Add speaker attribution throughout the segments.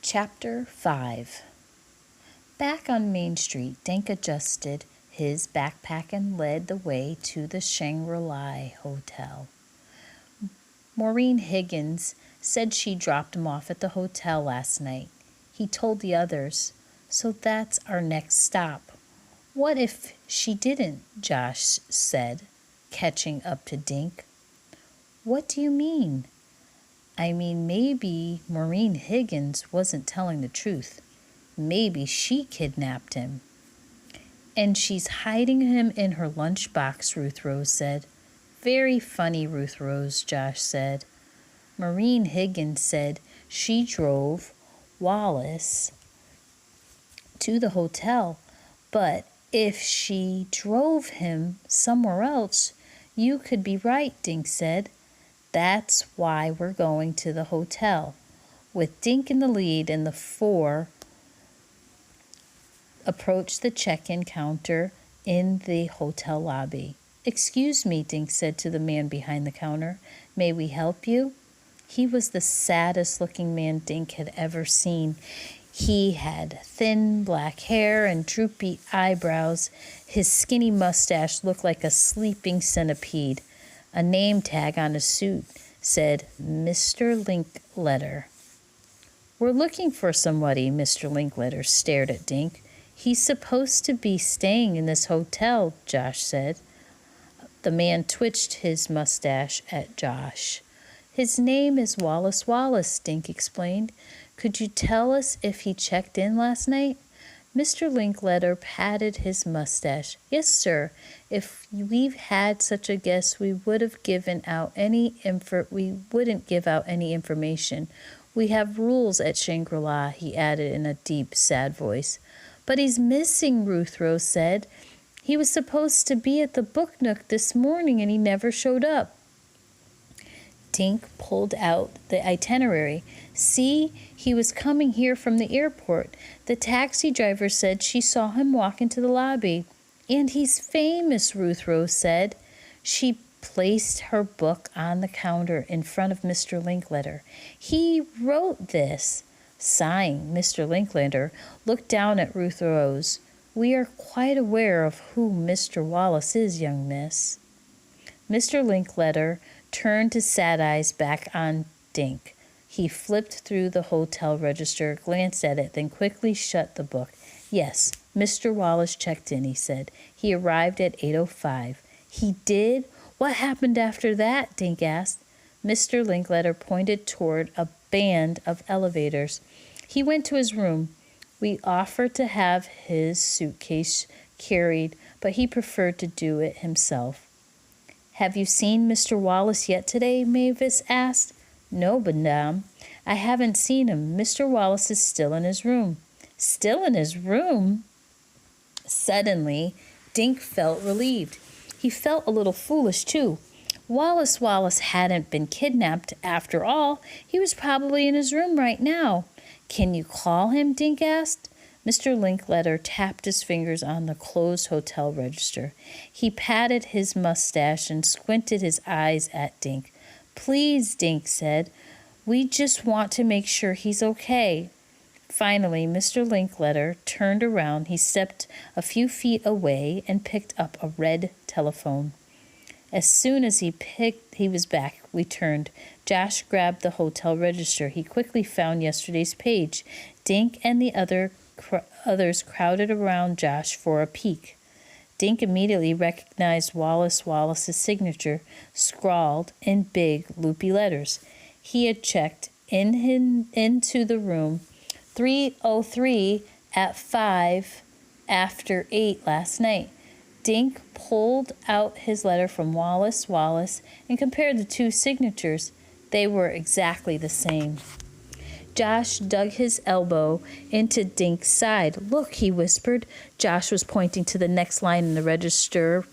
Speaker 1: Chapter 5. Back on Main Street, Dink adjusted his backpack and led the way to the Shangri-La Hotel. Maureen Higgins said she dropped him off at the hotel last night. He told the others, so that's our next stop. What if she didn't? Josh said, catching up to Dink. What do you mean? I mean, maybe Maureen Higgins wasn't telling the truth. Maybe she kidnapped him. And she's hiding him in her lunchbox, Ruth Rose said. Very funny, Ruth Rose, Josh said. Maureen Higgins said she drove Wallace to the hotel, but if she drove him somewhere else, you could be right, Dink said. That's why we're going to the hotel. With Dink in the lead and the four approached the check-in counter in the hotel lobby. Excuse me, Dink said to the man behind the counter. May we help you? He was the saddest-looking man Dink had ever seen. He had thin black hair and droopy eyebrows. His skinny mustache looked like a sleeping centipede. A name tag on his suit said, Mr. Linkletter. We're looking for somebody, Mr. Linkletter stared at Dink. He's supposed to be staying in this hotel, Josh said. The man twitched his mustache at Josh. His name is Wallis Wallace, Dink explained. Could you tell us if he checked in last night? Mr. Linkletter patted his mustache. Yes, sir. If we've had such a guest, we wouldn't give out any information. We have rules at Shangri-La, he added in a deep, sad voice. But he's missing, Ruth Rose said. He was supposed to be at the Book Nook this morning and he never showed up. Dink pulled out the itinerary. See, he was coming here from the airport. The taxi driver said she saw him walk into the lobby. And he's famous, Ruth Rose said. She placed her book on the counter in front of Mr. Linkletter. He wrote this. Sighing, Mr. Linkletter looked down at Ruth Rose. We are quite aware of who Mr. Wallace is, young miss. Mr. Linkletter turned his sad eyes back on Dink. He flipped through the hotel register, glanced at it, then quickly shut the book. Yes, Mr. Wallace checked in, he said. He arrived at 8:05. He did? What happened after that? Dink asked. Mr. Linkletter pointed toward a band of elevators. He went to his room. We offered to have his suitcase carried, but he preferred to do it himself. Have you seen Mr. Wallace yet today? Mavis asked. No, madame. I haven't seen him. Mr. Wallace is still in his room. Still in his room? Suddenly, Dink felt relieved. He felt a little foolish, too. Wallis Wallace hadn't been kidnapped after all. He was probably in his room right now. Can you call him? Dink asked. Mr. Linkletter tapped his fingers on the closed hotel register. He patted his mustache and squinted his eyes at Dink. Please, Dink said. We just want to make sure he's okay. Finally, Mr. Linkletter turned around. He stepped a few feet away and picked up a red telephone. As soon as he was back, we turned. Josh grabbed the hotel register. He quickly found yesterday's page. Dink and the others crowded around Josh for a peek. Dink immediately recognized Wallis Wallace's signature, scrawled in big, loopy letters. He had checked into the room 303 at 5 after 8 last night. Dink pulled out his letter from Wallis Wallace and compared the two signatures. They were exactly the same. Josh dug his elbow into Dink's side. Look, he whispered. Josh was pointing to the next line in the register.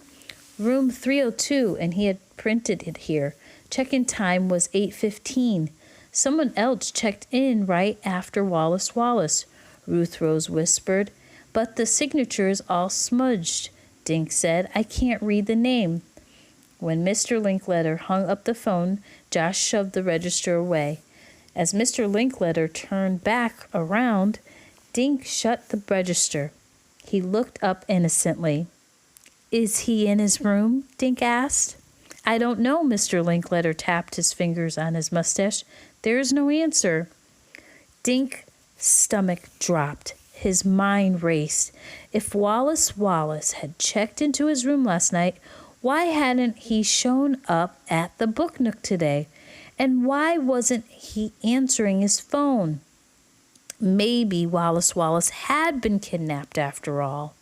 Speaker 1: Room 302, and he had printed it here. Check-in time was 8:15. Someone else checked in right after Wallis Wallace, Ruth Rose whispered. But the signature is all smudged, Dink said. I can't read the name. When Mr. Linkletter hung up the phone, Josh shoved the register away. As Mr. Linkletter turned back around, Dink shut the register. He looked up innocently. "Is he in his room?" Dink asked. "I don't know." Mr. Linkletter tapped his fingers on his mustache. "There is no answer." Dink's stomach dropped. His mind raced. If Wallis Wallace had checked into his room last night, why hadn't he shown up at the Book Nook today? And why wasn't he answering his phone? Maybe Wallis Wallace had been kidnapped after all.